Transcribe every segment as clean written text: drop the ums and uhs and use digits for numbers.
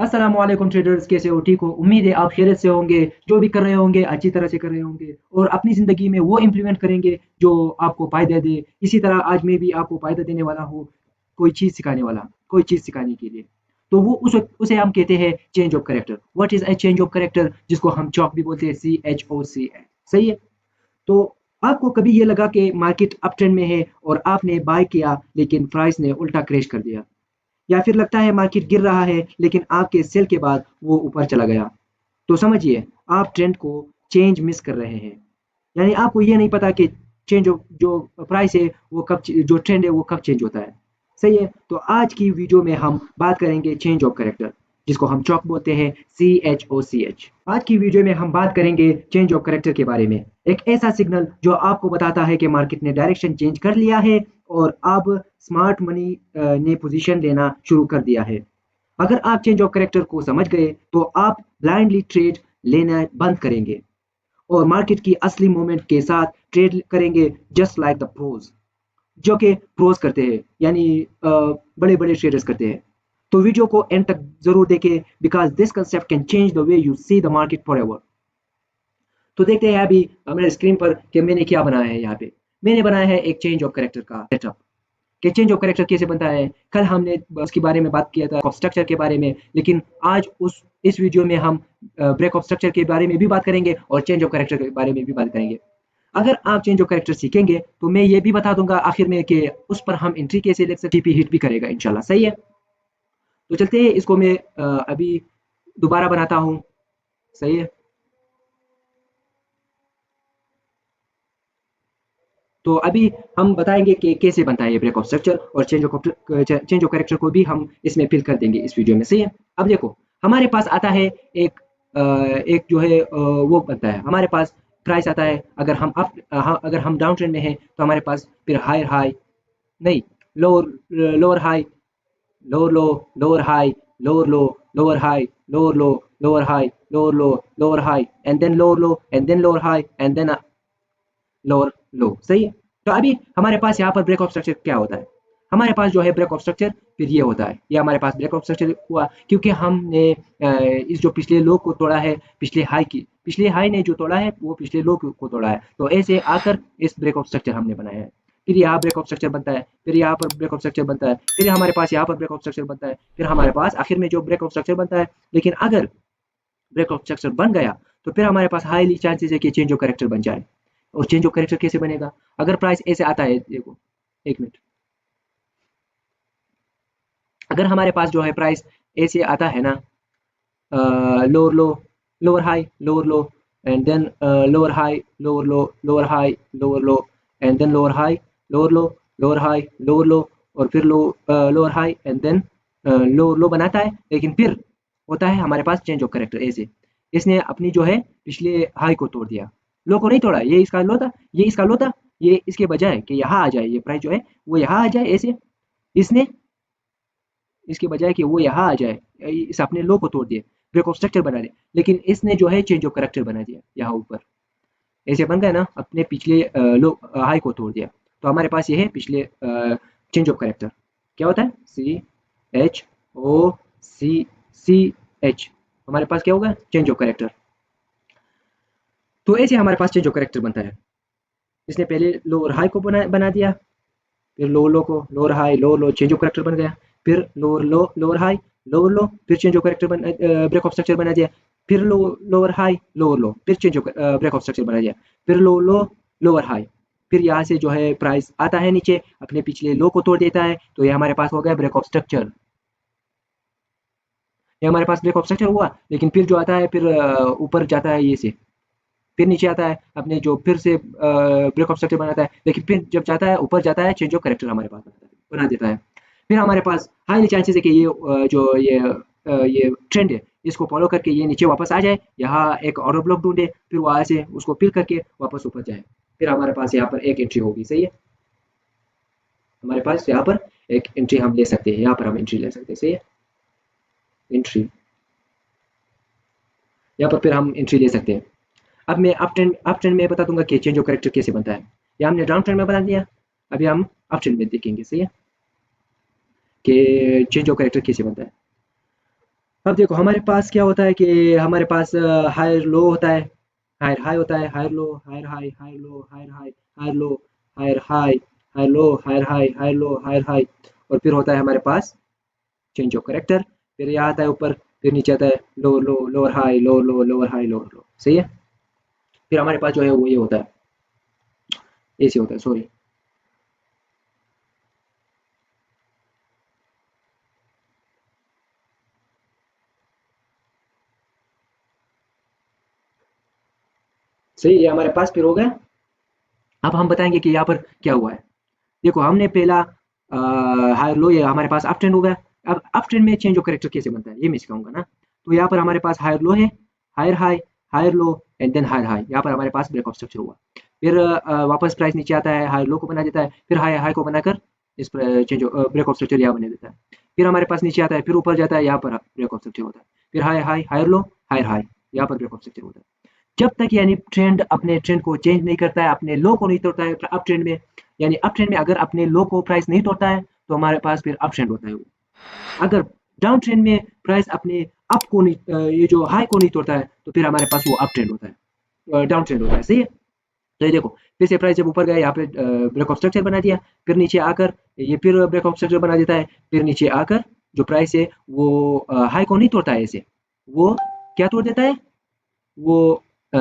अस्सलामुअलैकुम ट्रेडर्स, कैसे हो? ठीक हो? उम्मीद है आप खैरियत से होंगे। जो भी कर रहे होंगे अच्छी तरह से कर रहे होंगे और अपनी ज़िंदगी में वो इम्प्लीमेंट करेंगे जो आपको फ़ायदा दे। इसी तरह आज मैं भी आपको फ़ायदा देने वाला हूँ, कोई चीज़ सिखाने वाला, कोई चीज़ सिखाने के लिए। तो वो उसे हम कहते हैं change of character. What is a change of character, जिसको हम चॉक भी बोलते हैं, CHOC। सही है? तो आपको कभी ये लगा कि मार्केट अप ट्रेंड में है और आपने बाय किया लेकिन प्राइस ने उल्टा क्रैश कर दिया? या फिर लगता है मार्केट गिर रहा है लेकिन आपके सेल के बाद वो ऊपर चला गया? तो समझिए, आप ट्रेंड को चेंज मिस कर रहे हैं। यानी आपको ये नहीं पता कि चेंज जो प्राइस है वो कब जो ट्रेंड है वो कब चेंज होता है। सही है? तो आज की वीडियो में हम बात करेंगे चेंज ऑफ कैरेक्टर, जिसको हम चॉक बोलते हैं, CHOCH। आज की वीडियो में हम बात करेंगे चेंज ऑफ कैरेक्टर के बारे में। एक ऐसा सिग्नल जो आपको बताता है कि मार्केट ने डायरेक्शन चेंज कर लिया है और अब स्मार्ट मनी ने पोजीशन लेना शुरू कर दिया है। अगर आप चेंज ऑफ कैरेक्टर को समझ गए तो आप ब्लाइंडली ट्रेड लेना बंद करेंगे और मार्केट की असली मूवमेंट के साथ ट्रेड करेंगे, जस्ट लाइक द प्रोज, जो कि प्रोज करते हैं, यानी बड़े बड़े ट्रेडर्स करते हैं। तो वीडियो को एंड तक जरूर देखें, because this concept can change the way you see the market for ever. तो देखते हैं अभी हमारे स्क्रीन पर कि मैंने क्या बनाया है। यहाँ पे मैंने बनाया है एक चेंज ऑफ कैरेक्टर का सेटअप। कि चेंज ऑफ कैरेक्टर कैसे बनता है, कल हमने उसके बारे में बात किया था, ऑफ स्ट्रक्चर के बारे में। लेकिन आज उस इस वीडियो में हम ब्रेक ऑफ स्ट्रक्चर के बारे में भी बात करेंगे और चेंज ऑफ कैरेक्टर के बारे में भी बात करेंगे। अगर आप चेंज ऑफ कैरेक्टर सीखेंगे तो मैं ये भी बता दूंगा आखिर में कि उस पर हम एंट्री कैसे ले सकते, हिट भी करेगा इंशाल्लाह। सही है? तो चलते हैं, इसको मैं अभी दोबारा बनाता हूँ। सही है? तो अभी हम बताएंगे कि कैसे बनता है ये ब्रेक ऑफ स्ट्रक्चर, और चेंज ऑफ कैरेक्टर को भी हम इसमें फिल कर देंगे इस वीडियो में। सही है? अब देखो, हमारे पास आता है एक जो है वो बनता है हमारे पास प्राइस आता है। अगर हम डाउन ट्रेंड में हैं तो हमारे पास फिर हायर हाई, नहीं, lower lower high, lower low, lower high, lower low, lower high, lower low, lower high, lower low, lower high, and then lower low, and then lower high, and then lower लो। सही है? तो अभी हमारे पास यहाँ पर break of structure क्या होता है? हमारे पास जो है ब्रेक ऑफ स्ट्रक्चर फिर ये होता है। ये हमारे पास ब्रेक ऑफ स्ट्रक्चर हुआ क्योंकि हमने इस जो पिछले लो को तोड़ा है, पिछले हाई ने जो तोड़ा है वो पिछले लो को तोड़ा है। तो ऐसे आकर इस ब्रेक ऑफ स्ट्रक्चर हमने बनाया है। फिर यहाँ ब्रेक ऑफ स्ट्रक्चर बनता है, फिर यहाँ पर ब्रेक ऑफ स्ट्रक्चर बनता है, फिर हमारे पास यहाँ पर ब्रेक ऑफ स्ट्रक्चर बनता है, फिर हमारे पास आखिर में जो ब्रेक ऑफ स्ट्रक्चर बनता है। लेकिन अगर ब्रेक ऑफ स्ट्रक्चर बन गया तो फिर हमारे पास हाईली चांसेस है कि चेंज ऑफ कैरेक्टर बन जाए। और चेंज ऑफ कैरेक्टर कैसे बनेगा? अगर प्राइस ऐसे आता है, देखो, एक मिनट, अगर हमारे पास जो है प्राइस ऐसे आता है ना, lower low, lower high, lower low, and then lower high, lower low, lower high, lower low, and then lower high, lower low, lower high, lower low, और फिर lower high, and then lower low बनाता है। लेकिन फिर होता है हमारे पास change of character ऐसे, इसने अपनी जो है पिछले हाई को तोड़ दिया। लो को नहीं तोड़ा, ये इसका लो था, ये इसका लो था। ये इसके बजाय कि यहाँ आ जाए, ये प्राइस जो है वो यहाँ आ जाए ऐसे, इसने इसके बजाय कि वो यहाँ आ जाए, इस अपने लो को तोड़ दिए, ब्रेक ऑफ स्ट्रक्चर बना दिया। लेकिन इसने जो है चेंज ऑफ कैरेक्टर बना दिया यहाँ ऊपर। ऐसे बन गया ना, अपने पिछले लो हाई को तोड़ दिया। तो हमारे पास ये है पिछले चेंज ऑफ कैरेक्टर। क्या होता है? CHOCCH। हमारे पास क्या होगा? Change of character. तो ऐसे हमारे पास चेंज ऑफ कैरेक्टर बनता है। इसने पहले लोअर हाई को बना दिया, फिर लोअर लो को, lower high, lower low, change of character बन गया। फिर lower low, lower high, lower low, फिर change of character break of structure बना दिया। फिर लोअर हाई, लोअर लो, फिर change of break of structure बना दिया। फिर लो लो, लोअर हाई, फिर यहाँ से जो है प्राइस आता है नीचे, अपने पिछले लो को तोड़ देता है। तो ये हमारे पास हो गया ब्रेक ऑफ स्ट्रक्चर। ये हमारे पास ब्रेक ऑफ स्ट्रक्चर हुआ। लेकिन फिर जो आता है, फिर ऊपर जाता है ये से, फिर नीचे आता है, अपने जो फिर से ब्रेक ऑफ स्ट्रक्चर बनाता है। लेकिन फिर जब जाता है ऊपर जाता है, चेंज ऑफ कैरेक्टर हमारे पास बना देता है। फिर हमारे पास हाईली चांसेस है कि ये ये ट्रेंड है, इसको फॉलो करके ये नीचे वापस आ जाए, यहाँ एक ऑर्डर ब्लॉक ढूंढे, फिर वहाँ से उसको फिल करके वापस ऊपर जाए। फिर हमारे पास यहाँ पर एक एंट्री होगी। सही है? हमारे पास यहाँ पर एक एंट्री हम ले सकते हैं, यहाँ पर हम एंट्री ले सकते हैं। सही है? एंट्री, यहाँ पर फिर हम एंट्री ले सकते हैं। अब मैं अप ट्रेंड में बता दूंगा कि चेंज ऑफ कैरेक्टर कैसे बनता है। या हमने डाउन ट्रेंड में बता दिया, अभी हम अप ट्रेंड में देखेंगे। सही है? कि चेंज ऑफ कैरेक्टर कैसे बनता है। अब देखो हमारे पास क्या होता है कि हमारे पास हायर लो होता है, हायर हाई होता है, higher low, higher high, higher low, higher high, higher low, higher high, higher low, higher high, higher low, higher high, और फिर होता है हमारे पास चेंज ऑफ कैरेक्टर। फिर यहाँ आता है ऊपर, फिर नीचे आता है लो लो, लोअर हाई, लो लो, लोअर हाई, लोअर लो, सही है। फिर हमारे पास जो है वो ये होता है, ऐसे होता है, सॉरी। सही है, हमारे पास फिर हो गया। अब हम बताएंगे कि यहाँ पर क्या हुआ है। देखो हमने पहला हायर लो, ये हमारे पास अप ट्रेंड हो गया। अब अप ट्रेंड में चेंज ऑफ कैरेक्टर कैसे बनता है ये मैं सिखाऊंगा ना। तो यहाँ पर हमारे पास हायर लो है, higher high, higher low, and then higher high, यहाँ पर हमारे पास ब्रेक ऑफ स्ट्रक्चर हुआ। फिर वापस प्राइस नीचे आता है, हायर लो को बना देता है, फिर हाई हाई को बनाकर इस पर चेंज ब्रेक ऑफ स्ट्रक्चर यहाँ बना देता है। फिर हमारे पास नीचे आता है, फिर ऊपर जाता है, यहाँ पर ब्रेक ऑफ स्ट्रक्चर होता है। फिर high high, higher low, higher high, यहाँ पर ब्रेक ऑफ स्ट्रक्चर होता है। जब तक यानी ट्रेंड अपने ट्रेंड को चेंज नहीं करता है, अपने लो को नहीं तोड़ता है अप ट्रेंड में, यानी अप ट्रेंड में अगर अपने लो को प्राइस नहीं तोड़ता है तो हमारे पास फिर अप ट्रेंड होता है वो। अगर डाउन ट्रेंड में प्राइस अपने अप को नहीं ये जो हाई को नहीं तोड़ता है तो फिर हमारे पास वो अप ट्रेंड होता है, डाउन ट्रेंड होता है, सही है। तो ये देखो फिर से प्राइस जब ऊपर गया यहाँ पे ब्रेक ऑफ स्ट्रक्चर बना दिया, फिर नीचे आकर ये फिर ब्रेक ऑफ स्ट्रक्चर बना देता है, फिर नीचे आकर जो प्राइस है वो हाई को नहीं तोड़ता है ऐसे, वो क्या तोड़ देता है, वो अ,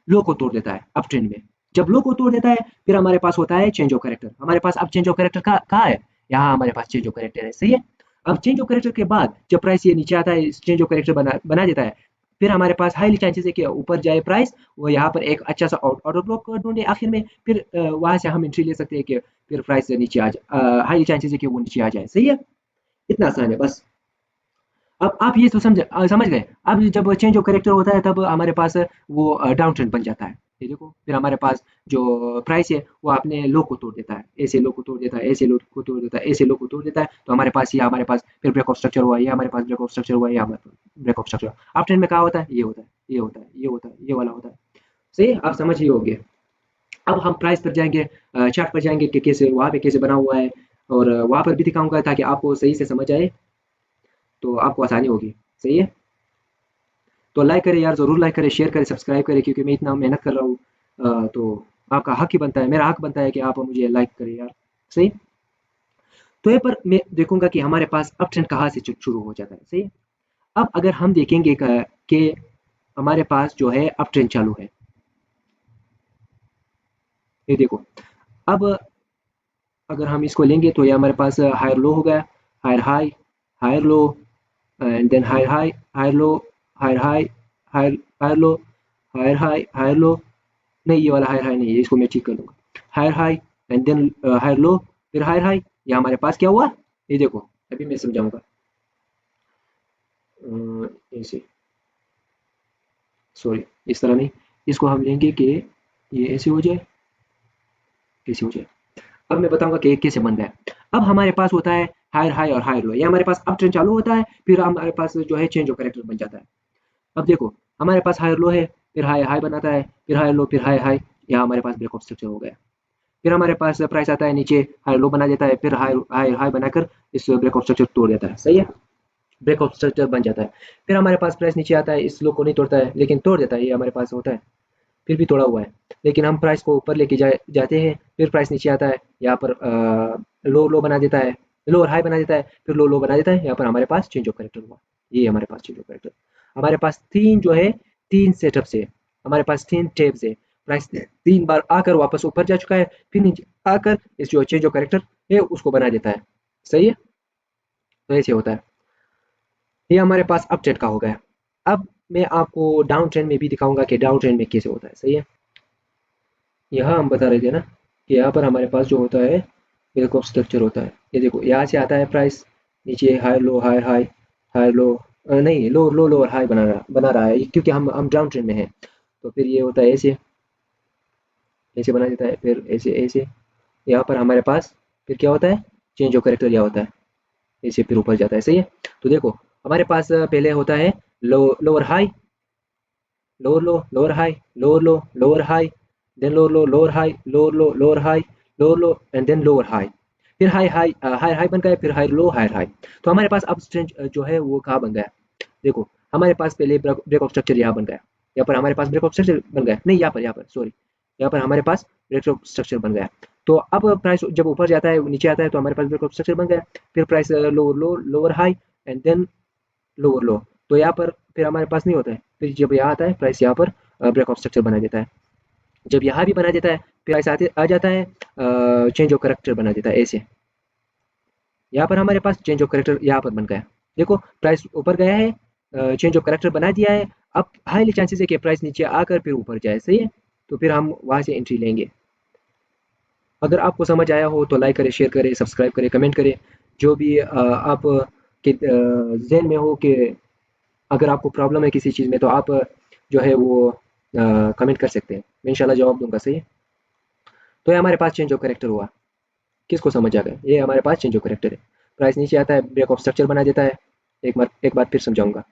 लो को तोड़ देता है अप ट्रेंड में। जब लो को तोड़ देता है फिर हमारे पास होता है चेंज ऑफ कैरेक्टर। हमारे पास अब चेंज ऑफ कैरेक्टर कहाँ है, यहाँ हमारे पास चेंज ऑफ कैरेक्टर है, सही है। अब चेंज ऑफ कैरेक्टर के बाद जब प्राइस ये नीचे आता है, चेंज ऑफ कैरेक्टर बना बना देता है, फिर हमारे पास हाईली चांसेस है कि ऊपर जाए प्राइस, वो यहाँ पर एक अच्छा सा ऑर्डर ब्लॉक ढूंढे आखिर में, फिर वहां से हम एंट्री ले सकते हैं कि फिर प्राइस नीचे आ जाए, हाईली चांसेस है कि वो नीचे आ जाए, सही है। इतना आसान है बस। अब आप ये तो समझ गए। अब जब चेंज ऑफ कैरेक्टर होता है तब हमारे पास वो डाउन ट्रेंड बन जाता है। ये देखो फिर हमारे पास जो प्राइस है वो अपने लो को तोड़ देता है, ऐसे लो को तोड़ देता है, ऐसे लो को तोड़ देता है, ऐसे लो को तोड़ देता है, तो हमारे पास ये हमारे पास फिर ब्रेक ऑफ स्ट्रक्चर हुआ, ये हमारे पास ब्रेक ऑफ स्ट्रक्चर हुआ, ये हमारे पास break of structure. Up trend में क्या होता है, ये होता है, ये होता है, ये होता है, ये वाला होता है, सही है, आप समझ ही होंगे। अब हम प्राइस पर जाएंगे, चार्ट पर जाएंगे कि कैसे वहाँ पे कैसे बना हुआ है, और वहाँ पर भी दिखाऊंगा ताकि आपको सही से समझ आए, तो आपको आसानी होगी, सही है। तो लाइक करें यार, ज़रूर लाइक करें, शेयर करें, सब्सक्राइब करें, क्योंकि मैं इतना मेहनत कर रहा हूँ, तो आपका हक ही बनता है, मेरा हक बनता है कि आप मुझे लाइक करें यार, सही। तो यहाँ पर मैं देखूंगा कि हमारे पास अप ट्रेंड कहाँ से शुरू हो जाता है, सही। अब अगर हम देखेंगे कि हमारे पास जो है अप ट्रेंड चालू है, ये देखो। अब अगर हम इसको लेंगे तो ये हमारे पास हायर लो हो गया, higher high, higher low, and then higher high, higher low, higher high, higher higher low, higher high, higher low, नहीं ये वाला हायर हाई नहीं है, इसको मैं ठीक कर दूंगा। Higher high, and then higher low, फिर हायर हाई, ये हमारे पास क्या हुआ, ये देखो अभी मैं समझाऊंगा। ऐसे, सॉरी, इस तरह नहीं, इसको हम लेंगे कि ये ऐसे हो जाए, कैसे हो जाए। अब मैं बताऊंगा कि कैसे बनता है। अब हमारे पास होता है हायर हाई और हायर लो, ये हमारे पास अप ट्रेंड चालू होता है, फिर हमारे पास जो है चेंज ऑफ कैरेक्टर बन जाता है। अब देखो हमारे पास हायर लो है, फिर हाई हाई बनाता है, फिर हायर लो, फिर हाई हाई, यहाँ हमारे पास ब्रेक ऑफ स्ट्रक्चर हो गया। फिर हमारे पास प्राइस आता है नीचे, हाई लो बना देता है, फिर हाई हाई हाई बनाकर इस ब्रेक ऑफ स्ट्रक्चर तोड़ देता है, सही है। ब्रेक ऑफ स्ट्रक्चर बन जाता है। फिर हमारे पास प्राइस नीचे आता है, इस लो को नहीं तोड़ता है लेकिन तोड़ देता है, ये हमारे पास होता है। फिर भी तोड़ा हुआ है, लेकिन हम प्राइस को ऊपर लेके जाते हैं, फिर प्राइस नीचे आता है, यहाँ पर लो लो बना देता है, लो और हाई बना देता है, फिर लो लो बना देता है, यहाँ पर हमारे पास चेंज ऑफ कैरेक्टर हुआ। ये हमारे पास चेंज ऑफ कैरेक्टर। हमारे पास तीन जो है, तीन सेटअप्स है, हमारे पास तीन टेप्स है। प्राइस तीन बार आकर वापस ऊपर जा चुका है, फिर नीचे आकर इस जो चेंज ऑफ कैरेक्टर है उसको बना देता है, सही है। तो ऐसे होता है। ये हमारे पास अप ट्रेंड का हो गया। अब मैं आपको डाउन ट्रेंड में भी दिखाऊंगा कि डाउन ट्रेंड में कैसे होता है, सही है। यहाँ हम बता रहे थे ना कि यहाँ पर हमारे पास जो होता है ब्रेक ऑफ स्ट्रक्चर होता है। ये देखो यहाँ से आता है प्राइस, नीचे higher low, higher high, higher low, नहीं लो लो लो और हाई बना रहा है, क्योंकि हम डाउन ट्रेंड में हैं। तो फिर ये होता है ऐसे, ऐसे बना देता है, फिर ऐसे ऐसे, यहाँ पर हमारे पास फिर क्या होता है, चेंज ऑफ कैरेक्टर यहाँ होता है, ऐसे फिर ऊपर जाता है, सही है। तो देखो हमारे पास पहले होता है लो lower high, lower low, lower high, lower low, lower high, then lower low, lower high, lower low, lower high, lower low, and then lower high. फिर हाई हाई हाई हाई बन गए, फिर हाई लो हाई हाई। तो हमारे पास अब strange जो है वो कहाँ बन गया, देखो हमारे पास पहले ब्रेक ऑफ स्ट्रक्चर यहाँ बन गया, यहाँ पर हमारे पास ब्रेक ऑफ स्ट्रक्चर बन गया, नहीं यहाँ पर सॉरी, यहाँ पर हमारे पास ब्रेक ऑफ स्ट्रक्चर बन गया। तो अब प्राइस जब ऊपर जाता है नीचे आता है तो हमारे पास ब्रेक ऑफ स्ट्रक्चर बन गया, फिर price lower low lower high and then lower low. तो यहाँ पर फिर हमारे पास नहीं होता है, फिर जब यहाँ आता है प्राइस यहाँ पर ब्रेक ऑफ स्ट्रक्चर बना देता है, जब यहाँ भी बना देता है फिर प्राइस आते आ जाता है चेंज ऑफ करेक्टर बना देता है ऐसे। यहाँ पर हमारे पास चेंज ऑफ करेक्टर यहाँ पर बन गया, देखो प्राइस ऊपर गया है, चेंज ऑफ करेक्टर बना दिया है, अब हाईली चांसेस है कि प्राइस नीचे आकर फिर ऊपर जाए, सही है। तो फिर हम वहाँ से एंट्री लेंगे। अगर आपको समझ आया हो तो लाइक करें, शेयर करें, सब्सक्राइब करें, कमेंट करें। जो भी आप के जहन में हो कि अगर आपको प्रॉब्लम है किसी चीज़ में तो आप जो है वो कमेंट कर सकते हैं, मैं इंशाल्लाह जवाब दूंगा, सही है। तो ये हमारे पास चेंज ऑफ करेक्टर हुआ, किसको समझ आ गया, ये हमारे पास चेंज ऑफ करेक्टर है। प्राइस नीचे आता है ब्रेक ऑफ स्ट्रक्चर बना देता है, एक बार फिर समझाऊंगा।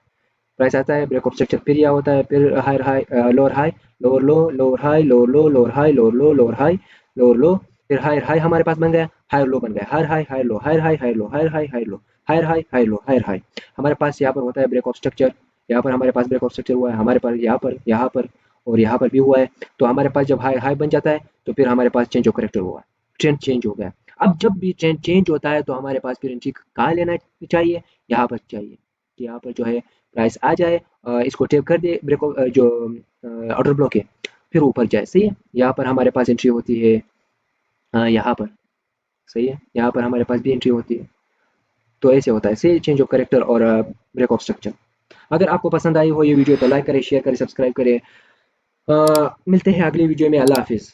प्राइस आता है ब्रेक ऑफ स्ट्रक्चर, फिर यह होता है, फिर higher high lower high lower low lower high lower low lower high lower low lower high lower low, फिर हायर हाई हमारे पास बन गया, हायर लो बन गया, higher high higher low higher high higher low higher high higher low higher high higher low higher high. हमारे पास यहाँ पर होता है ब्रेक ऑफ स्ट्रक्चर, यहाँ पर हमारे पास ब्रेक ऑफ स्ट्रक्चर हुआ है, हमारे पास यहाँ पर और यहाँ पर भी हुआ है। तो हमारे पास जब हाई हाई बन जाता है तो फिर हमारे पास चेंज ऑफ करेक्टर हुआ, ट्रेंड चेंज हो गया। अब जब भी ट्रेंड चेंज होता है तो हमारे पास फिर एंट्री कहाँ लेना चाहिए, यहाँ पर चाहिए कि यहाँ पर जो है प्राइस आ जाए, इसको टेप कर दे ब्रेक जो ऑर्डर ब्लॉक है, फिर ऊपर जाए, सही है। यहाँ पर हमारे पास एंट्री होती है यहाँ पर, सही है, यहाँ पर हमारे पास भी एंट्री होती है। तो ऐसे होता है, सही, चेंज ऑफ करेक्टर और ब्रेक ऑफ स्ट्रक्चर। अगर आपको पसंद आई हो ये वीडियो तो लाइक करें, शेयर करें, सब्सक्राइब करें। मिलते हैं अगली वीडियो में, अल्लाह हाफिज़।